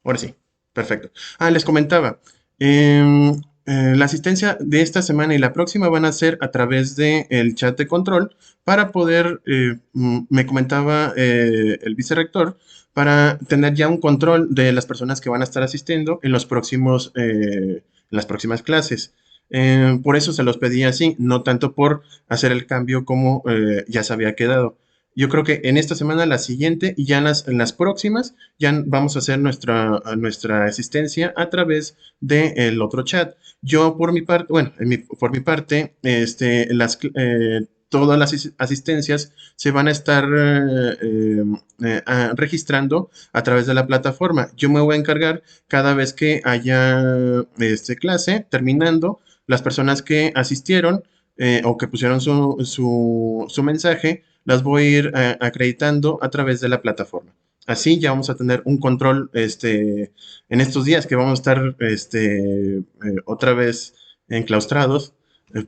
Ahora sí, perfecto. Les comentaba, em, la asistencia de esta semana y la próxima van a ser a través del chat de control para poder, me comentaba el vicerrector, para tener ya un control de las personas que van a estar asistiendo en en las próximas clases. Por eso se los pedí así, no tanto por hacer el cambio como ya se había quedado. Yo creo que en esta semana, la siguiente y ya en las próximas ya vamos a hacer nuestra asistencia a través del otro chat. Yo por mi parte, bueno, por mi parte, todas las asistencias se van a estar registrando a través de la plataforma. Yo me voy a encargar cada vez que haya clase, terminando, las personas que asistieron o que pusieron su mensaje, las voy a ir acreditando a través de la plataforma. Así ya vamos a tener un control en estos días que vamos a estar otra vez enclaustrados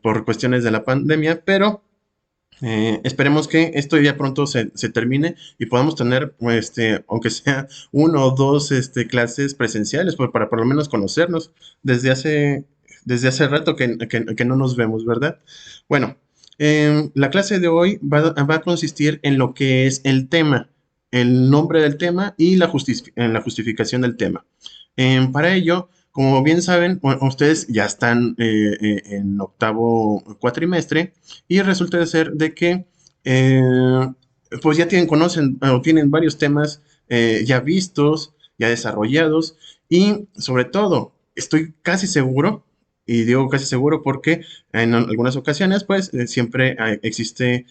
por cuestiones de la pandemia, pero esperemos que esto ya pronto se termine y podamos tener, aunque sea uno o dos clases presenciales, pues, para por lo menos conocernos desde desde hace rato que no nos vemos, ¿verdad? Bueno, la clase de hoy va a consistir en lo que es el tema, el nombre del tema y en la justificación del tema. Para ello, como bien saben, ustedes ya están en octavo cuatrimestre y resulta de ser de que pues ya conocen o tienen varios temas ya vistos, ya desarrollados y sobre todo estoy casi seguro, y digo casi seguro porque en algunas ocasiones pues siempre existe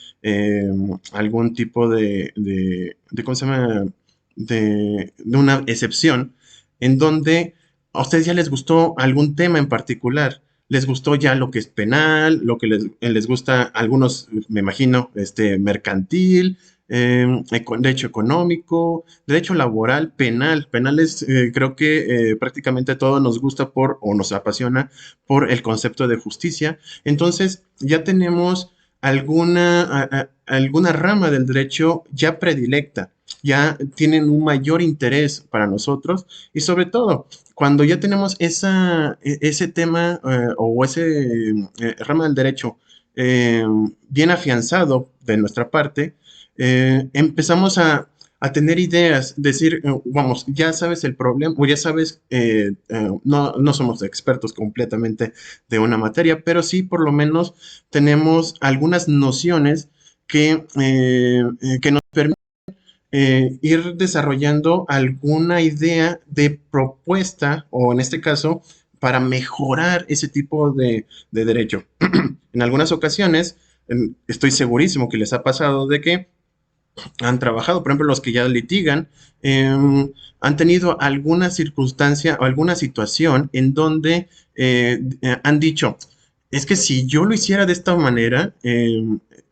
algún tipo ¿cómo se llama? De una excepción en donde a ustedes ya les gustó algún tema en particular, les gustó ya lo que es penal, lo que les gusta a algunos, me imagino, mercantil, derecho económico, derecho laboral, penal. Penal es, creo que prácticamente a todos nos gusta o nos apasiona por el concepto de justicia. Entonces, ya tenemos alguna rama del derecho ya predilecta, ya tienen un mayor interés para nosotros y sobre todo, cuando ya tenemos ese tema o ese rama del derecho eh, bien afianzado de nuestra parte, empezamos a tener ideas, decir, vamos, ya sabes el problema, o ya sabes, no somos expertos completamente de una materia, pero sí por lo menos tenemos algunas nociones que nos permiten ir desarrollando alguna idea de propuesta, o en este caso, para mejorar ese tipo de derecho. En algunas ocasiones, estoy segurísimo que les ha pasado de que han trabajado, por ejemplo, los que ya litigan, han tenido alguna circunstancia o alguna situación en donde han dicho, es que si yo lo hiciera de esta manera,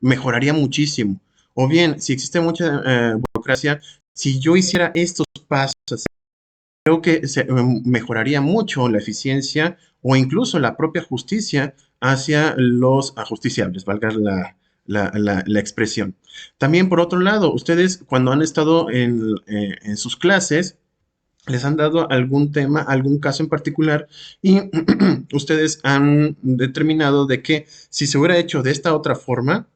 mejoraría muchísimo. O bien, si existe mucha burocracia, si yo hiciera estos pasos así, creo que mejoraría mucho la eficiencia o incluso la propia justicia hacia los ajusticiables, valga la expresión. También, por otro lado, ustedes cuando han estado en sus clases, les han dado algún tema, algún caso en particular y ustedes han determinado de que si se hubiera hecho de esta otra forma,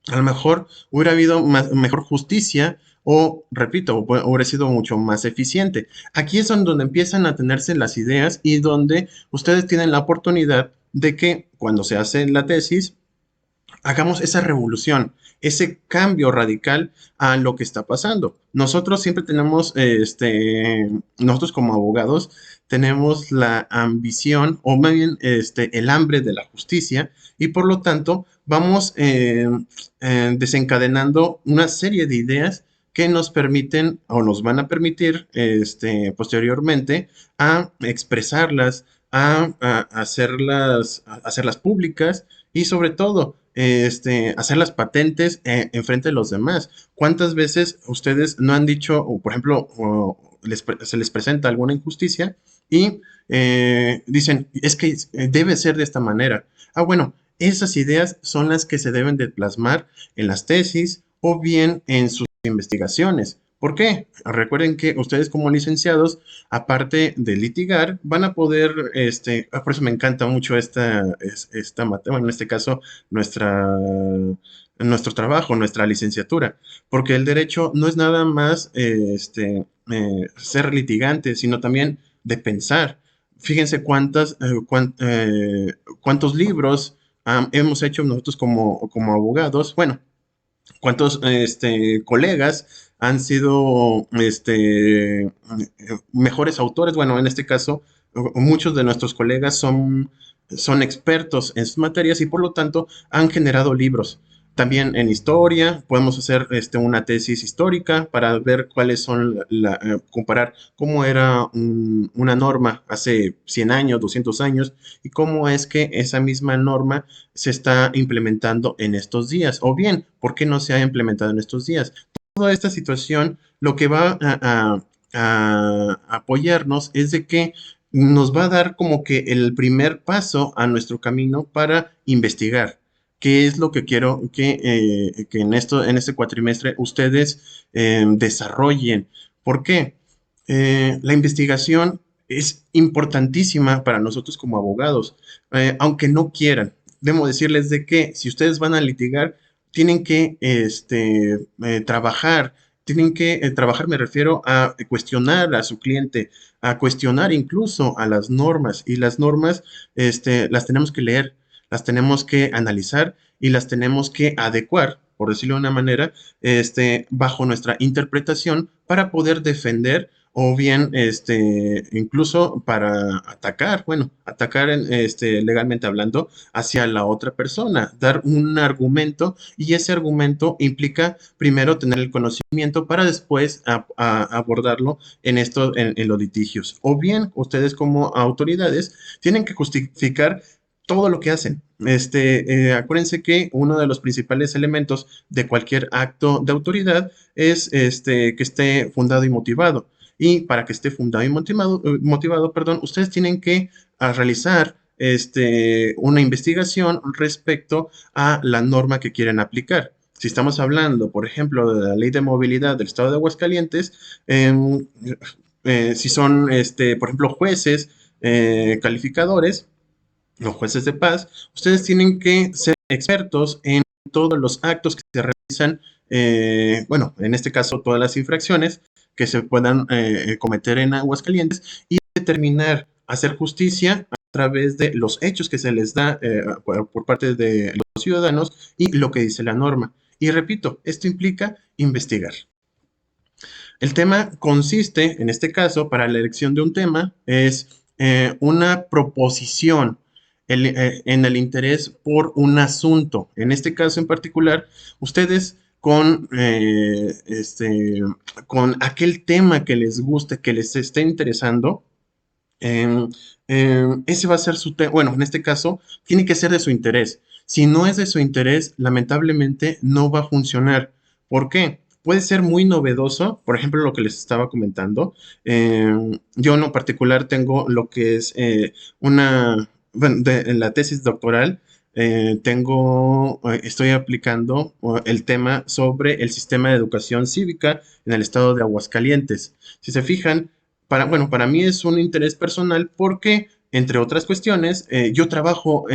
a lo mejor hubiera habido mejor justicia o, repito, hubiera sido mucho más eficiente. Aquí es donde empiezan a tenerse las ideas y donde ustedes tienen la oportunidad de que cuando se hace la tesis, hagamos esa revolución, ese cambio radical a lo que está pasando. Nosotros siempre tenemos, nosotros como abogados, tenemos la ambición o más bien el hambre de la justicia y por lo tanto vamos desencadenando una serie de ideas que nos permiten o nos van a permitir posteriormente a expresarlas, a hacerlas públicas y sobre todo hacer las patentes en frente de los demás. ¿Cuántas veces ustedes no han dicho, o por ejemplo, se les presenta alguna injusticia y dicen, es que debe ser de esta manera? Bueno, esas ideas son las que se deben de plasmar en las tesis o bien en sus investigaciones. ¿Por qué? Recuerden que ustedes como licenciados, aparte de litigar, van a poder, por eso me encanta mucho esta materia, bueno, en este caso, nuestro trabajo, nuestra licenciatura, porque el derecho no es nada más, ser litigante, sino también de pensar. Fíjense cuántos libros hemos hecho nosotros como abogados. Bueno, cuántos colegas han sido mejores autores. Bueno, en este caso, muchos de nuestros colegas son expertos en sus materias y por lo tanto han generado libros. También en historia, podemos hacer una tesis histórica para ver cuáles son, comparar cómo era una norma hace 100 años, 200 años, y cómo es que esa misma norma se está implementando en estos días, o bien, ¿por qué no se ha implementado en estos días? Toda esta situación lo que va a apoyarnos es de que nos va a dar como que el primer paso a nuestro camino para investigar. ¿Qué es lo que quiero que en este cuatrimestre ustedes desarrollen? ¿Por qué? La investigación es importantísima para nosotros como abogados, aunque no quieran. Debo decirles de que si ustedes van a litigar, tienen que trabajar, trabajar, me refiero a cuestionar a su cliente, a cuestionar incluso a las normas, y las normas las tenemos que leer, las tenemos que analizar y las tenemos que adecuar, por decirlo de una manera, bajo nuestra interpretación para poder defender o bien incluso para atacar, bueno, atacar legalmente hablando hacia la otra persona, dar un argumento, y ese argumento implica primero tener el conocimiento para después abordarlo en los litigios. O bien ustedes como autoridades tienen que justificar todo lo que hacen. Acuérdense que uno de los principales elementos de cualquier acto de autoridad es que esté fundado y motivado. Y para que esté fundado y motivado, perdón, ustedes tienen que realizar una investigación respecto a la norma que quieren aplicar. Si estamos hablando, por ejemplo, de la ley de movilidad del estado de Aguascalientes, si son, por ejemplo, jueces calificadores, los jueces de paz, ustedes tienen que ser expertos en todos los actos que se realizan, bueno, en este caso todas las infracciones que se puedan cometer en Aguascalientes, y determinar, hacer justicia a través de los hechos que se les da por parte de los ciudadanos y lo que dice la norma. Y repito, esto implica investigar. El tema consiste, en este caso, para la elección de un tema, es una proposición en el interés por un asunto. En este caso en particular, ustedes con aquel tema que les guste, que les esté interesando, ese va a ser su tema. Bueno, en este caso, tiene que ser de su interés. Si no es de su interés, lamentablemente no va a funcionar. ¿Por qué? Puede ser muy novedoso, por ejemplo, lo que les estaba comentando. Yo en lo particular tengo lo que es bueno, en la tesis doctoral, estoy aplicando el tema sobre el sistema de educación cívica en el estado de Aguascalientes. Si se fijan, bueno, para mí es un interés personal porque, entre otras cuestiones, yo trabajo,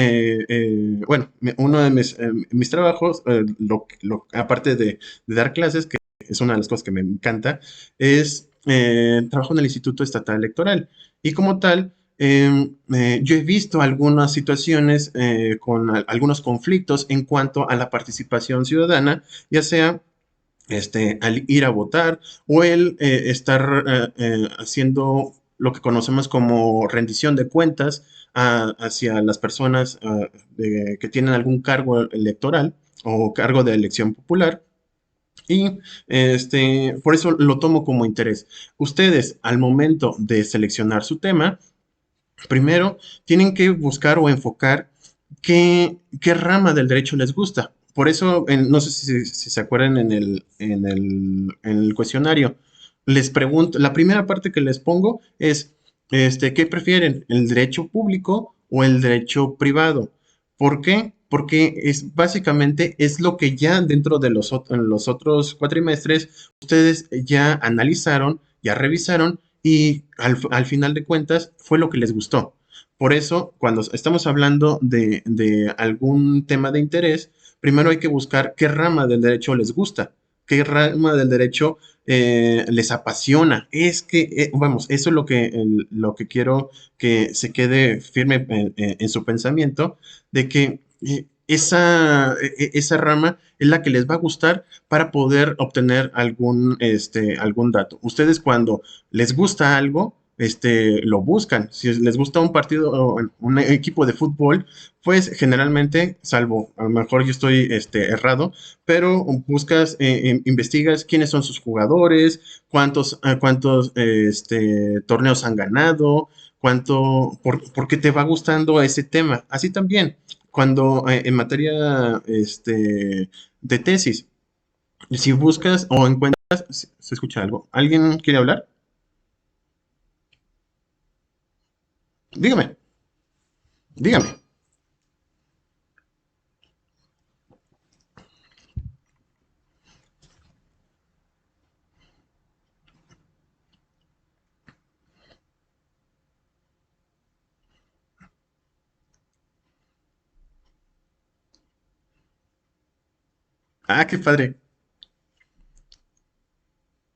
bueno, uno de mis trabajos, aparte de dar clases, que es una de las cosas que me encanta, es trabajo en el Instituto Estatal Electoral. Y como tal, yo he visto algunas situaciones con algunos conflictos en cuanto a la participación ciudadana, ya sea al ir a votar o el estar haciendo lo que conocemos como rendición de cuentas hacia las personas que tienen algún cargo electoral o cargo de elección popular. Y por eso lo tomo como interés. Ustedes, al momento de seleccionar su tema, primero tienen que buscar o enfocar qué rama del derecho les gusta. Por eso, no sé si se acuerdan en el cuestionario, les pregunto, la primera parte que les pongo es, ¿qué prefieren? ¿El derecho público o el derecho privado? ¿Por qué? porque es básicamente es lo que ya dentro de en los otros cuatrimestres ustedes ya analizaron, ya revisaron y al final de cuentas fue lo que les gustó. Por eso, cuando estamos hablando de algún tema de interés, primero hay que buscar qué rama del derecho les gusta, qué rama del derecho les apasiona. Es que, vamos, eso es lo que quiero que se quede firme en su pensamiento, de que esa rama es la que les va a gustar para poder obtener algún dato. Ustedes cuando les gusta algo, lo buscan. Si les gusta un partido o un equipo de fútbol, pues generalmente, salvo a lo mejor yo estoy errado, pero buscas, investigas quiénes son sus jugadores, cuántos torneos han ganado, por qué te va gustando ese tema. Así también, cuando en materia de tesis, si buscas o encuentras, se escucha algo. ¿Alguien quiere hablar? Dígame, dígame. Ah, qué padre.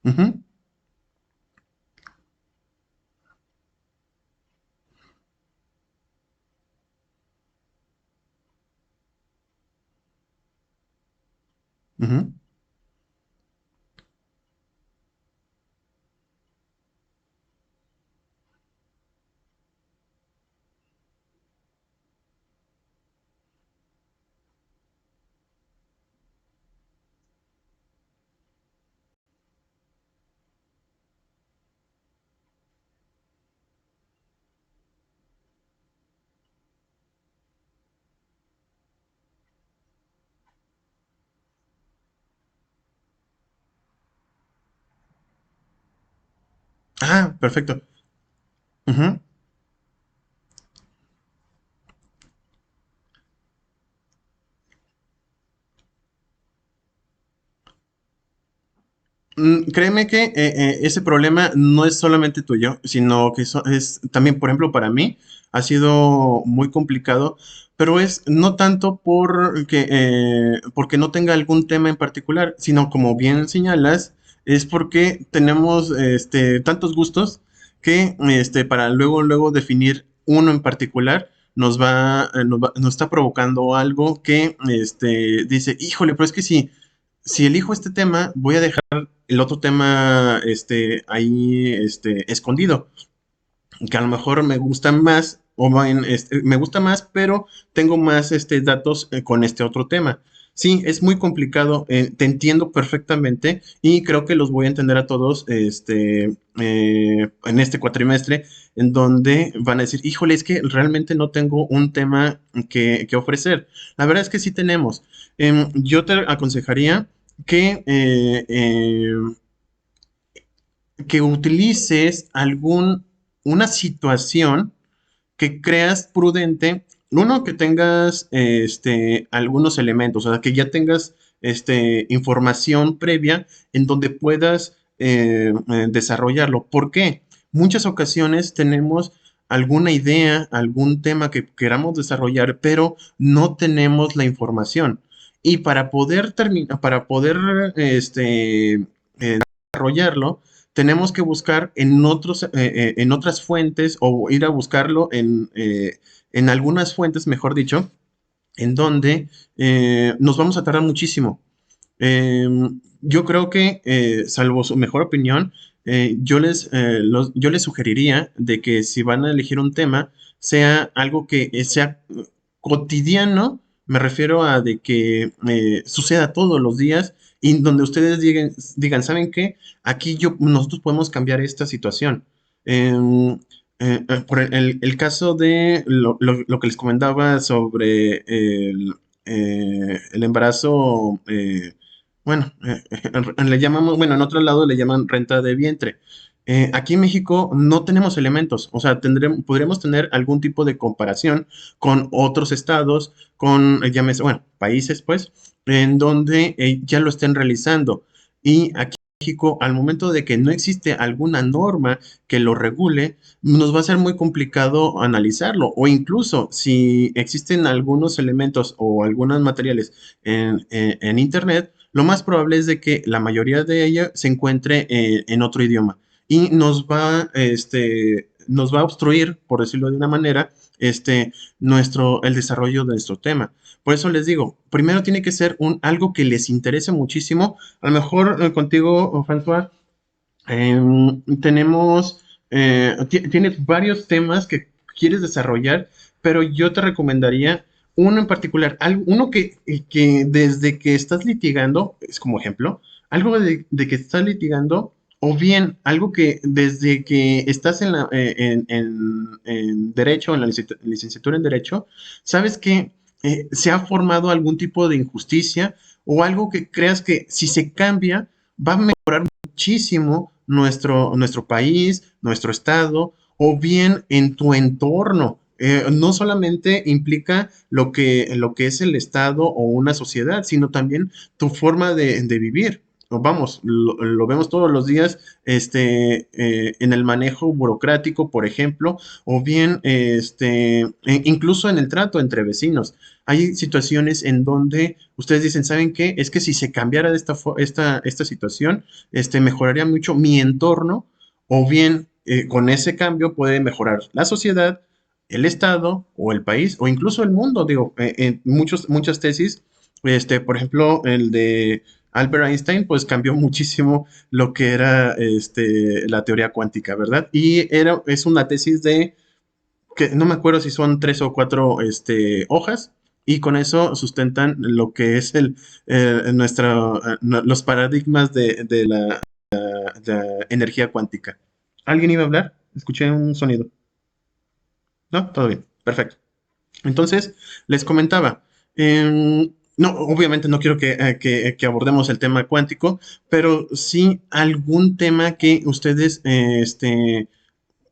Ujú, ujú. Ah, perfecto. Ujú. Créeme que ese problema no es solamente tuyo, sino que es también, por ejemplo, para mí ha sido muy complicado, pero es no tanto porque no tenga algún tema en particular, sino como bien señalas, es porque tenemos tantos gustos que para luego definir uno en particular nos está provocando algo que dice, híjole, pero es que si elijo este tema, voy a dejar el otro tema ahí escondido, que a lo mejor me gusta más, me gusta más, pero tengo más datos con este otro tema. Sí, es muy complicado, te entiendo perfectamente y creo que los voy a entender a todos en este cuatrimestre, en donde van a decir, híjole, es que realmente no tengo un tema que ofrecer. La verdad es que sí tenemos. Yo te aconsejaría que que utilices una situación que creas prudente, uno, que tengas algunos elementos, o sea, que ya tengas información previa en donde puedas desarrollarlo. ¿Por qué? Muchas ocasiones tenemos alguna idea, algún tema que queramos desarrollar, pero no tenemos la información. Y para poder terminar, para poder desarrollarlo, tenemos que buscar en otras fuentes o ir a buscarlo en algunas fuentes, mejor dicho, en donde nos vamos a tardar muchísimo. Eh, yo creo que, salvo su mejor opinión, yo les sugeriría de que si van a elegir un tema, sea algo que sea cotidiano, me refiero a de que suceda todos los días y donde ustedes digan, ¿saben qué? Aquí nosotros podemos cambiar esta situación. Em, por el caso de lo que les comentaba sobre el embarazo, bueno, le llamamos, bueno, en otro lado le llaman renta de vientre. Aquí en México no tenemos elementos, o sea, podremos tener algún tipo de comparación con otros estados, con, llámese, bueno, países, pues, en donde ya lo estén realizando. Y aquí en México, al momento de que no existe alguna norma que lo regule, nos va a ser muy complicado analizarlo. O incluso si existen algunos elementos o algunos materiales en Internet, lo más probable es de que la mayoría de ella se encuentre en otro idioma y nos va a obstruir, por decirlo de una manera, el desarrollo de nuestro tema. Por eso les digo, primero tiene que ser algo que les interese muchísimo. A lo mejor contigo, François, tienes varios temas que quieres desarrollar, pero yo te recomendaría uno en particular, uno que desde que estás litigando, es como ejemplo, algo de que estás litigando, o bien algo que desde que estás en Derecho, en la licenciatura en Derecho, sabes que se ha formado algún tipo de injusticia o algo que creas que si se cambia va a mejorar muchísimo nuestro país, nuestro estado, o bien en tu entorno. No solamente implica lo que es el estado o una sociedad, sino también tu forma de vivir. Vamos, lo vemos todos los días en el manejo burocrático, por ejemplo, o bien incluso en el trato entre vecinos. Hay situaciones en donde ustedes dicen, ¿saben qué? Es que si se cambiara de esta situación, mejoraría mucho mi entorno, o bien con ese cambio puede mejorar la sociedad, el estado o el país o incluso el mundo. Digo, en muchas tesis, por ejemplo, el de Albert Einstein, pues cambió muchísimo lo que era la teoría cuántica, ¿verdad? Y es una tesis que no me acuerdo si son tres o cuatro hojas, y con eso sustentan lo que es los paradigmas de energía cuántica. ¿Alguien iba a hablar? Escuché un sonido. ¿No? Todo bien. Perfecto. Entonces, les comentaba, no, obviamente no quiero que abordemos el tema cuántico, pero sí algún tema que ustedes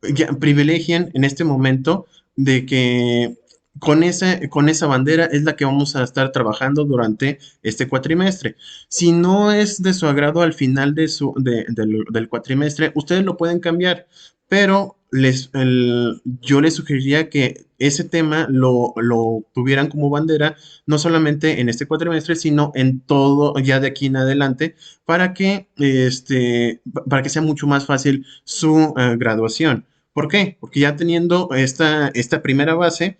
ya privilegien en este momento de que con esa bandera es la que vamos a estar trabajando durante este cuatrimestre. Si no es de su agrado al final del cuatrimestre, ustedes lo pueden cambiar, pero yo les sugeriría que ese tema lo tuvieran como bandera, no solamente en este cuatrimestre, sino en todo ya de aquí en adelante, para que sea mucho más fácil su graduación. ¿Por qué? Porque ya teniendo esta primera base,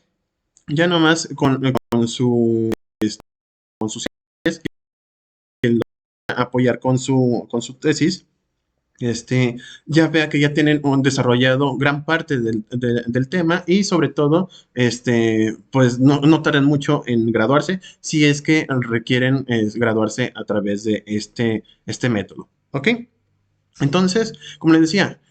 ya nomás con sus apoyar con su tesis, ya vea que ya tienen desarrollado gran parte del tema y sobre todo, pues no tardan mucho en graduarse si es que requieren graduarse a través de este método. ¿Ok? Entonces, como les decía,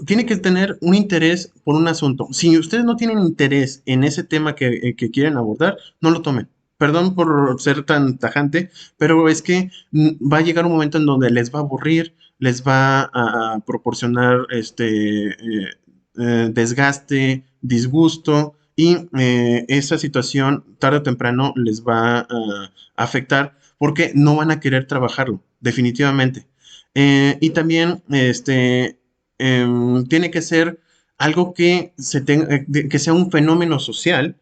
tiene que tener un interés por un asunto. Si ustedes no tienen interés en ese tema que quieren abordar, no lo tomen. Perdón por ser tan tajante, pero es que va a llegar un momento en donde les va a aburrir, les va a proporcionar desgaste, disgusto, y esa situación tarde o temprano les va a afectar porque no van a querer trabajarlo, definitivamente. Y también tiene que ser algo que sea un fenómeno social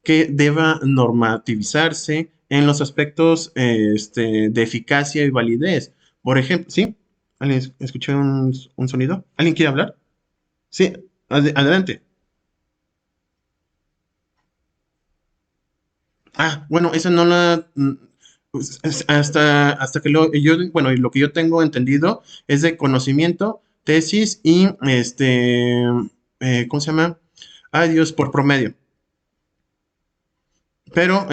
que deba normativizarse en los aspectos de eficacia y validez. Por ejemplo, ¿sí? ¿Alguien escuché un sonido? ¿Alguien quiere hablar? Sí, adelante. Bueno, esa no pues, hasta que bueno, y lo que yo tengo entendido es de conocimiento, tesis y ¿cómo se llama? Ay, Dios, por promedio. Pero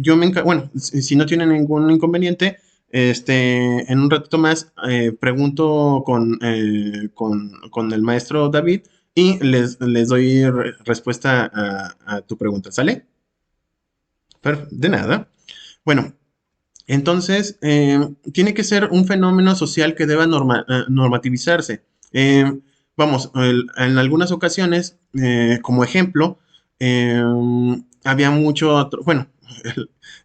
yo me encargo, bueno, si no tienen ningún inconveniente, en un ratito más pregunto con el maestro David y les doy respuesta a tu pregunta, ¿sale? De nada. Bueno, entonces, tiene que ser un fenómeno social que deba normativizarse. Vamos, en algunas ocasiones, como ejemplo, eh, había mucho, bueno,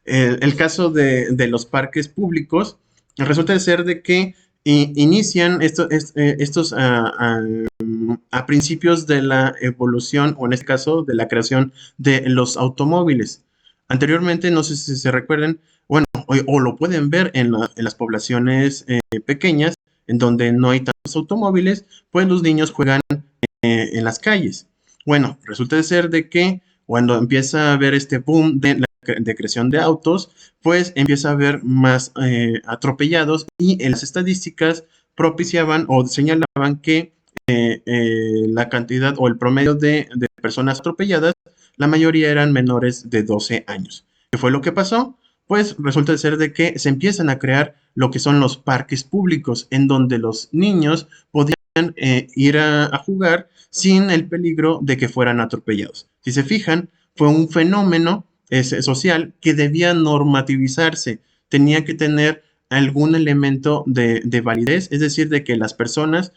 el caso de los parques públicos, resulta de ser de que inician estos a principios de la evolución, o en este caso, de la creación de los automóviles. Anteriormente, no sé si se recuerden, bueno, o lo pueden ver en las poblaciones pequeñas, en donde no hay tantos automóviles, pues los niños juegan en las calles. Bueno, resulta de ser de que cuando empieza a haber este boom de creación de autos, pues empieza a haber más atropellados y en las estadísticas propiciaban o señalaban que la cantidad o el promedio de personas atropelladas, la mayoría eran menores de 12 años. ¿Qué fue lo que pasó? Pues resulta ser de que se empiezan a crear lo que son los parques públicos, en donde los niños podían ir a jugar sin el peligro de que fueran atropellados. Si se fijan, fue un fenómeno social que debía normativizarse, tenía que tener algún elemento de validez, es decir, de que las personas,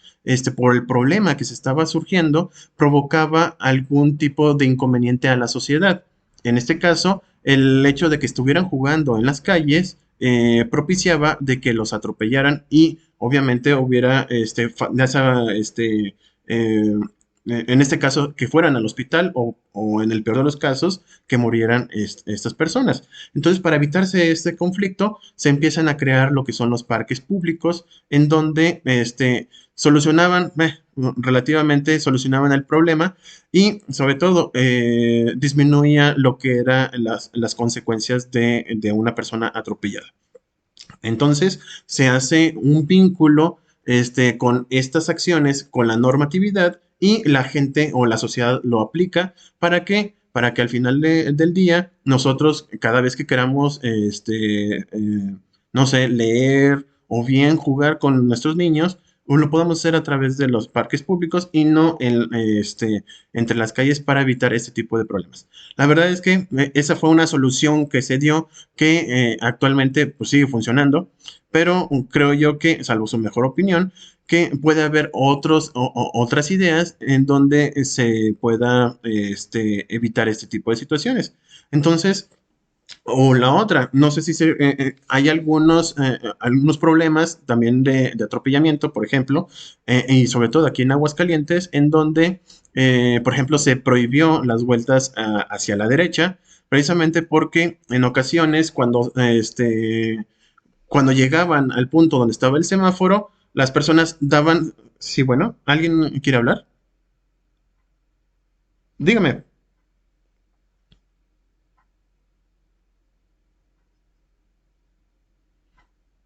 por el problema que se estaba surgiendo, provocaba algún tipo de inconveniente a la sociedad. En este caso, el hecho de que estuvieran jugando en las calles propiciaba de que los atropellaran y obviamente hubiera eh, en este caso que fueran al hospital o en el peor de los casos que murieran estas personas. Entonces, para evitarse este conflicto, se empiezan a crear lo que son los parques públicos en donde solucionaban, relativamente solucionaban el problema y sobre todo disminuía lo que eran las consecuencias de una persona atropellada. Entonces, se hace un vínculo con estas acciones, con la normatividad y la gente o la sociedad lo aplica. ¿Para qué? Para que al final del día nosotros cada vez que queramos, no sé, leer o bien jugar con nuestros niños, pues lo podemos hacer a través de los parques públicos y no entre las calles para evitar este tipo de problemas. La verdad es que esa fue una solución que se dio que actualmente pues, sigue funcionando, pero creo yo que, salvo su mejor opinión, que puede haber otras ideas en donde se pueda evitar este tipo de situaciones. Entonces, o la otra, no sé si hay algunos problemas también de atropellamiento, por ejemplo, y sobre todo aquí en Aguascalientes, en donde, por ejemplo, se prohibió las vueltas hacia la derecha, precisamente porque en ocasiones cuando llegaban al punto donde estaba el semáforo, las personas daban, sí, bueno, ¿alguien quiere hablar? Dígame.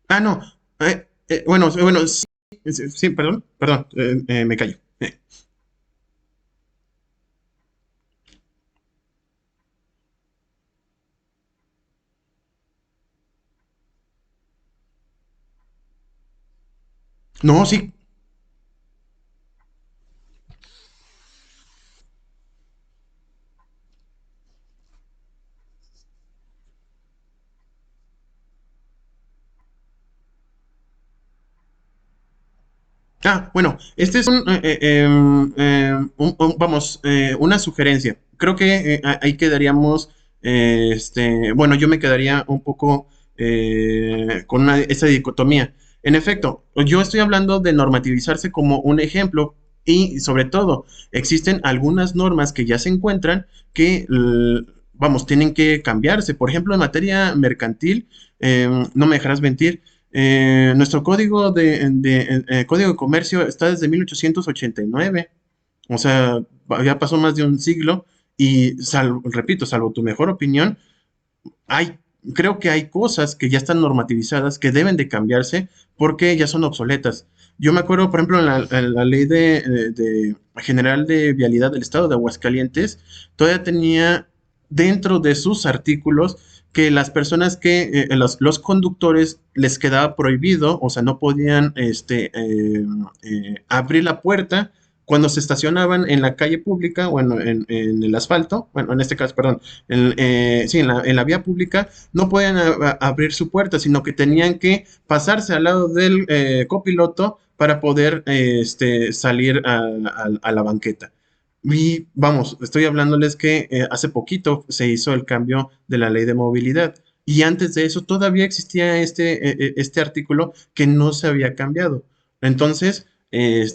Ah, no. Bueno, sí, sí, sí, perdón, me callo. No, sí. Bueno, este es vamos, una sugerencia. Creo que ahí quedaríamos, bueno, yo me quedaría un poco con esa dicotomía. En efecto, yo estoy hablando de normativizarse como un ejemplo y sobre todo existen algunas normas que ya se encuentran que, vamos, tienen que cambiarse. Por ejemplo, en materia mercantil, no me dejarás mentir. Nuestro código de comercio está desde 1889. O sea, ya pasó más de un siglo y repito, salvo tu mejor opinión, hay, creo que hay cosas que ya están normativizadas que deben de cambiarse porque ya son obsoletas. Yo me acuerdo, por ejemplo, en la ley de general de vialidad del estado de Aguascalientes, todavía tenía dentro de sus artículos que las personas los conductores les quedaba prohibido, o sea, no podían abrir la puerta cuando se estacionaban en la calle pública, bueno, en el asfalto, bueno, en este caso, perdón, sí, en la vía pública, no podían abrir su puerta, sino que tenían que pasarse al lado del copiloto para poder salir a la banqueta. Y vamos, estoy hablándoles que hace poquito se hizo el cambio de la ley de movilidad. Y antes de eso todavía existía este artículo que no se había cambiado. Entonces,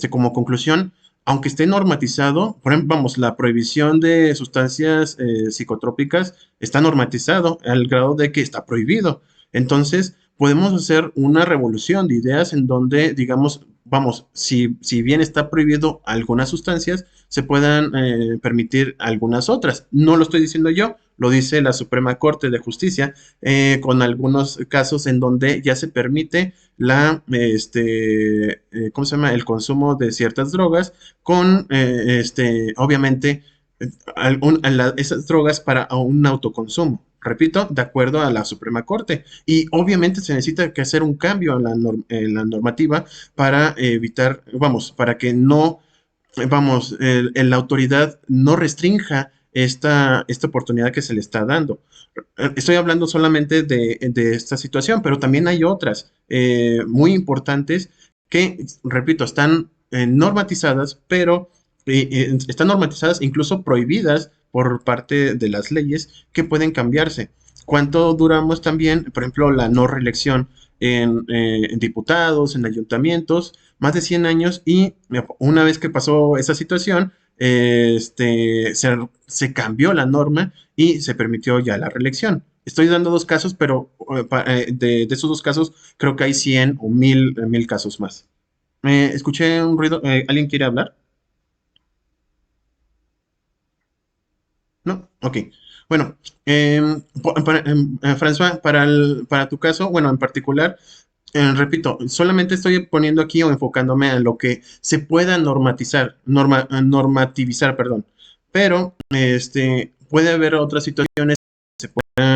como conclusión, aunque esté normatizado, por ejemplo, vamos, la prohibición de sustancias psicotrópicas está normatizado al grado de que está prohibido. Entonces, podemos hacer una revolución de ideas en donde, digamos, vamos, si bien está prohibido algunas sustancias, se puedan permitir algunas otras. No lo estoy diciendo yo, lo dice la Suprema Corte de Justicia, con algunos casos en donde ya se permite ¿cómo se llama? El consumo de ciertas drogas con, obviamente, esas drogas para un autoconsumo. Repito, de acuerdo a la Suprema Corte. Y obviamente se necesita que hacer un cambio en la normativa para evitar, vamos, para que no vamos, la autoridad no restrinja esta oportunidad que se le está dando. Estoy hablando solamente de esta situación, pero también hay otras muy importantes que, repito, están normatizadas, pero están normatizadas, incluso prohibidas por parte de las leyes que pueden cambiarse. ¿Cuánto duramos también, por ejemplo, la no reelección en diputados, en ayuntamientos? Más de 100 años y una vez que pasó esa situación, se cambió la norma y se permitió ya la reelección. Estoy dando dos casos, pero de esos dos casos creo que hay 100 o 1000 casos más. Escuché un ruido. ¿Alguien quiere hablar? ¿No? Ok. Bueno, François, para tu caso, bueno, en particular, repito, solamente estoy poniendo aquí o enfocándome en lo que se pueda normativizar, perdón. Pero puede haber otras situaciones, se puede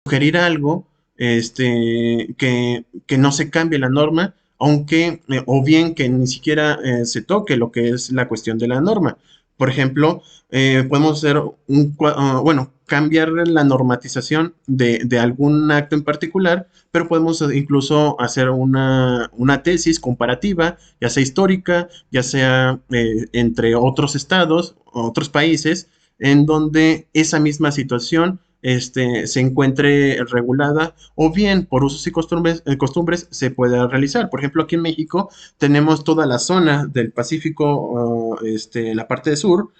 sugerir algo que no se cambie la norma, aunque, o bien que ni siquiera se toque lo que es la cuestión de la norma. Por ejemplo, podemos hacer bueno, cambiar la normatización de algún acto en particular, pero podemos incluso hacer una tesis comparativa, ya sea histórica, ya sea entre otros estados, otros países, en donde esa misma situación se encuentre regulada o bien por usos y costumbres se pueda realizar. Por ejemplo, aquí en México tenemos toda la zona del Pacífico, la parte de sur.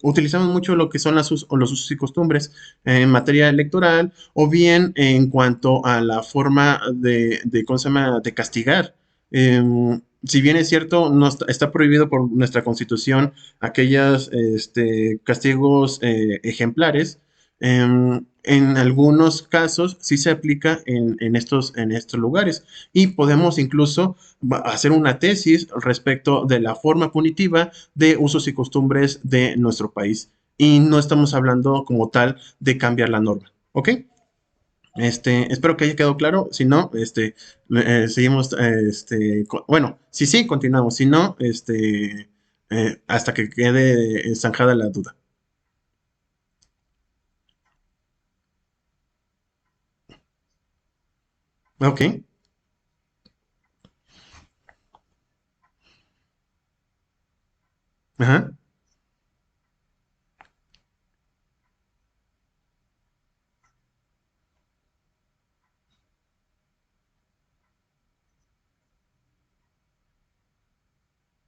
Utilizamos mucho lo que son los usos y costumbres en materia electoral o bien en cuanto a la forma ¿cómo se llama?, de castigar. Si bien es cierto, no está prohibido por nuestra constitución aquellos castigos ejemplares, en algunos casos sí se aplica en estos lugares y podemos incluso hacer una tesis respecto de la forma punitiva de usos y costumbres de nuestro país. Y no estamos hablando como tal de cambiar la norma. ¿Ok? Espero que haya quedado claro. Si no, seguimos, bueno, si sí, continuamos. Si no, hasta que quede zanjada la duda. Ok. Ajá.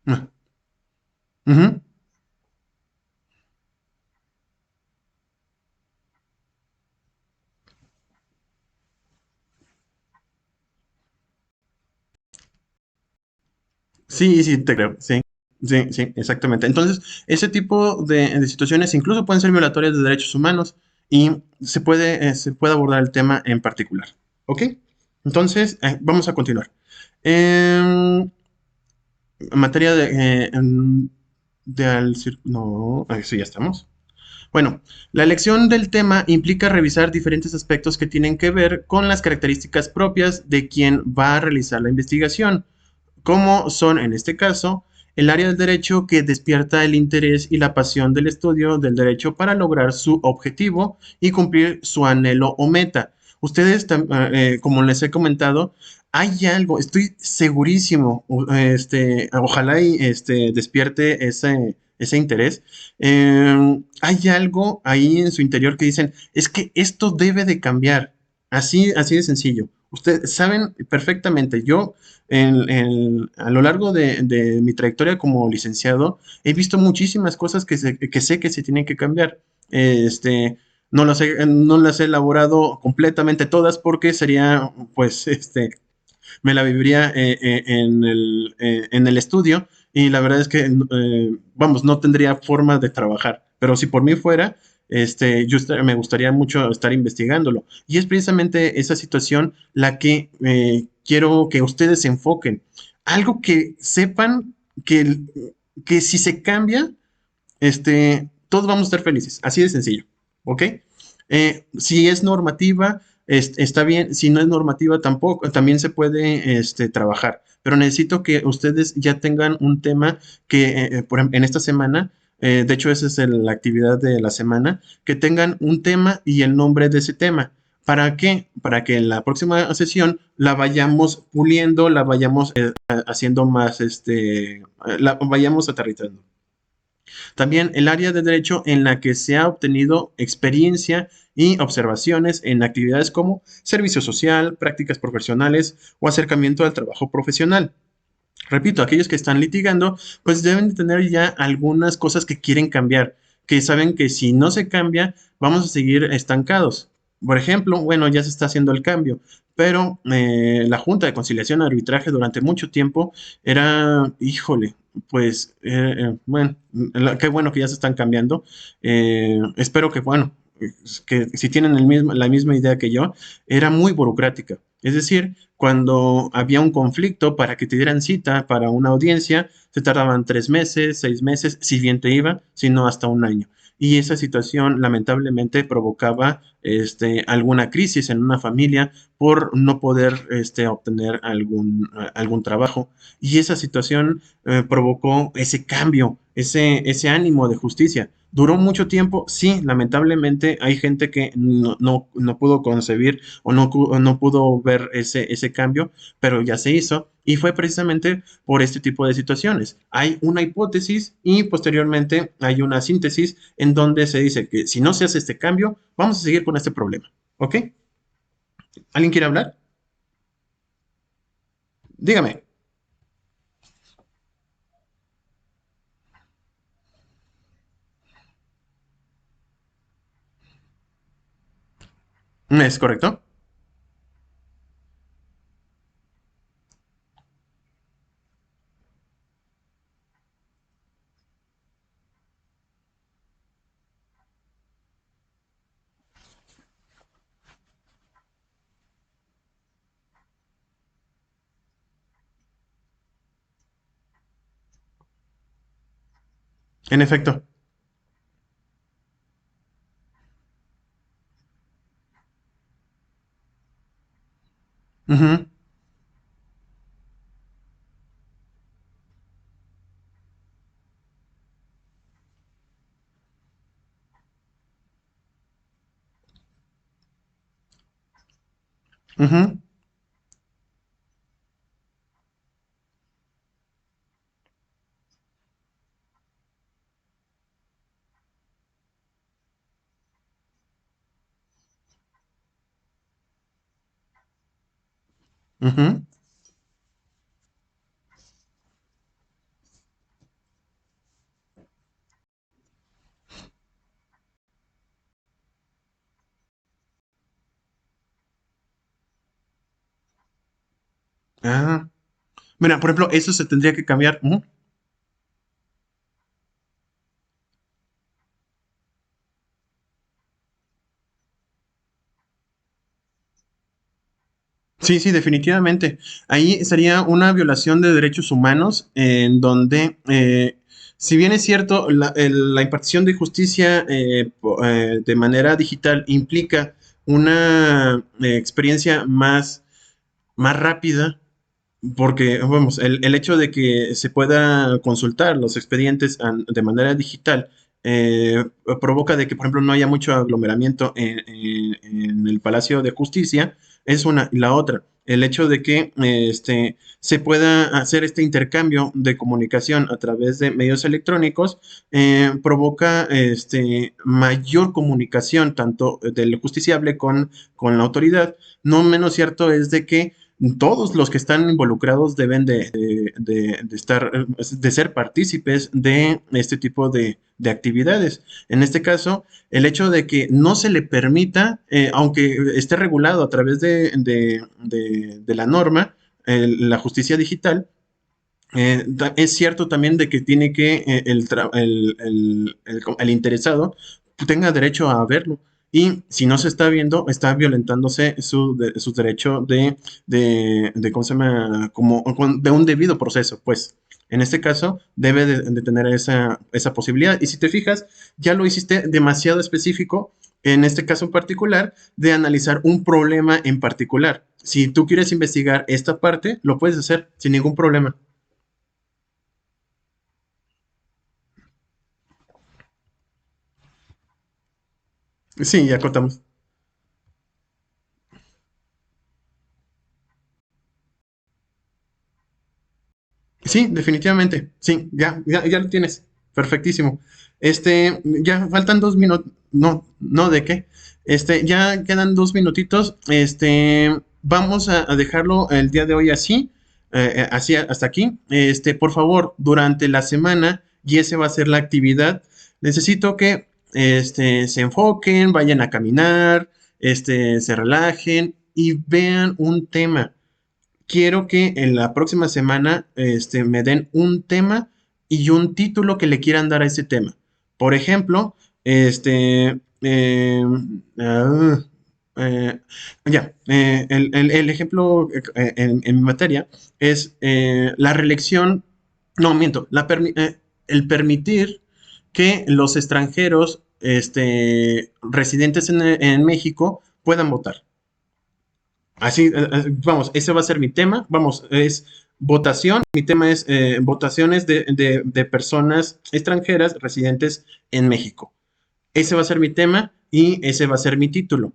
Ah, ujú. Sí, sí, te creo, sí, sí, sí, exactamente. Entonces, ese tipo de situaciones incluso pueden ser violatorias de derechos humanos y se puede abordar el tema en particular. ¿Ok? Entonces, vamos a continuar. En materia no, sí, ya estamos. Bueno, la elección del tema implica revisar diferentes aspectos que tienen que ver con las características propias de quien va a realizar la investigación, como son, en este caso, el área del derecho que despierta el interés y la pasión del estudio del derecho para lograr su objetivo y cumplir su anhelo o meta. Ustedes, como les he comentado, hay algo, estoy segurísimo, ojalá y despierte ese interés. Hay algo ahí en su interior que dicen, es que esto debe de cambiar, así de sencillo. Ustedes saben perfectamente, yo a lo largo de mi trayectoria como licenciado, he visto muchísimas cosas que sé que se tienen que cambiar. Este, no las he elaborado completamente todas porque sería, pues, me la viviría en el estudio y la verdad es que, vamos, no tendría forma de trabajar. Pero si por mí fuera, me gustaría mucho estar investigándolo. Y es precisamente esa situación la que quiero que ustedes se enfoquen. Algo que sepan que, que si se cambia, todos vamos a estar felices, así de sencillo, ¿ok? Si es normativa, está bien, si no es normativa tampoco, también se puede trabajar, pero necesito que ustedes ya tengan un tema que en esta semana, de hecho esa es la actividad de la semana, que tengan un tema y el nombre de ese tema. ¿Para qué? Para que en la próxima sesión la vayamos puliendo, la vayamos haciendo más, la vayamos aterrizando. También el área de derecho en la que se ha obtenido experiencia y observaciones en actividades como servicio social, prácticas profesionales o acercamiento al trabajo profesional. Repito, aquellos que están litigando, pues deben de tener ya algunas cosas que quieren cambiar, que saben que si no se cambia, vamos a seguir estancados. Por ejemplo, bueno, ya se está haciendo el cambio, pero la Junta de Conciliación y Arbitraje durante mucho tiempo era, híjole, pues, bueno, qué bueno que ya se están cambiando. Espero que, bueno, que si tienen la misma idea que yo, era muy burocrática. Es decir, cuando había un conflicto para que te dieran cita para una audiencia, se tardaban 3 meses, 6 meses, si bien te iba, sino hasta un año. Y esa situación lamentablemente provocaba alguna crisis en una familia por no poder obtener algún trabajo. Y esa situación provocó ese cambio, ese ánimo de justicia. ¿Duró mucho tiempo? Sí, lamentablemente hay gente que no pudo concebir o no pudo ver ese cambio, pero ya se hizo y fue precisamente por este tipo de situaciones. Hay una hipótesis y posteriormente hay una síntesis en donde se dice que si no se hace este cambio, vamos a seguir con este problema. ¿Ok? ¿Alguien quiere hablar? Dígame. ¿Es correcto? En efecto. Ujú, ujú, ujú. Ah, mira, por ejemplo, eso se tendría que cambiar. Ujú. Sí, sí, definitivamente. Ahí sería una violación de derechos humanos en donde, si bien es cierto, la impartición de justicia de manera digital implica una experiencia más rápida, porque, vamos, el hecho de que se pueda consultar los expedientes de manera digital eh, provoca de que, por ejemplo, no haya mucho aglomeramiento en el Palacio de Justicia, es una. Y la otra, el hecho de que se pueda hacer este intercambio de comunicación a través de medios electrónicos, provoca mayor comunicación tanto del justiciable con la autoridad. No menos cierto es de que todos los que están involucrados deben de ser partícipes de este tipo de actividades. En este caso, el hecho de que no se le permita, aunque esté regulado a través de la norma, la justicia digital, es cierto también de que tiene que el interesado tenga derecho a verlo. Y si no se está viendo, está violentándose su derecho ¿cómo se llama? De un debido proceso, pues. En este caso, debe de tener esa posibilidad. Y si te fijas, ya lo hiciste demasiado específico, en este caso en particular, de analizar un problema en particular. Si tú quieres investigar esta parte, lo puedes hacer sin ningún problema. Sí, ya cortamos. Sí, definitivamente. Sí, ya lo tienes. Perfectísimo. Ya faltan 2 minutos. No, no, ¿de qué? Ya quedan 2 minutitos. Vamos a dejarlo el día de hoy así, así hasta aquí. Por favor, durante la semana, y esa va a ser la actividad, necesito que, se enfoquen, vayan a caminar, se relajen y vean un tema. Quiero que en la próxima semana me den un tema y un título que le quieran dar a ese tema. Por ejemplo, ah, el ejemplo en mi materia es la reelección, no, miento, el permitir que los extranjeros residentes en México puedan votar. Así, vamos, ese va a ser mi tema. Vamos, es votación. Mi tema es votaciones de personas extranjeras residentes en México. Ese va a ser mi tema y ese va a ser mi título.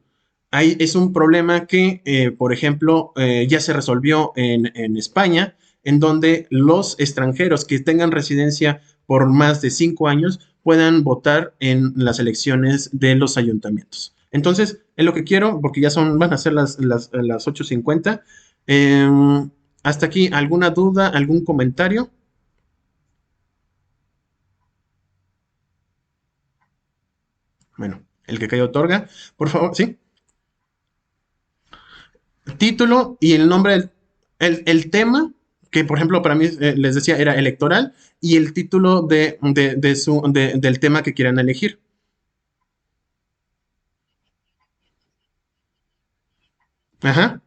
Ahí es un problema que, por ejemplo, ya se resolvió en España, en donde los extranjeros que tengan residencia por más de 5 años puedan votar en las elecciones de los ayuntamientos. Entonces, es lo que quiero, porque ya van a ser las 8:50. Eh, Hasta aquí, ¿alguna duda, algún comentario? Bueno, el que cayó otorga. Por favor, sí. Título y el nombre el tema, que por ejemplo para mí les decía era electoral, y el título del tema que quieran elegir. Ajá,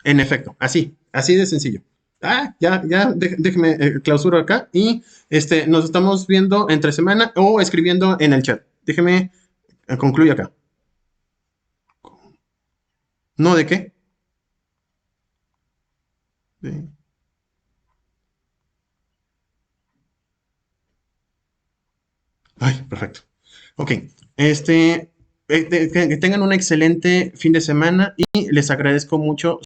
en efecto, así de sencillo. Déjeme clausuro acá y nos estamos viendo entre semana o escribiendo en el chat. Déjeme concluyo acá. ¿No de qué? De- Ay, perfecto. Ok, que tengan un excelente fin de semana y les agradezco mucho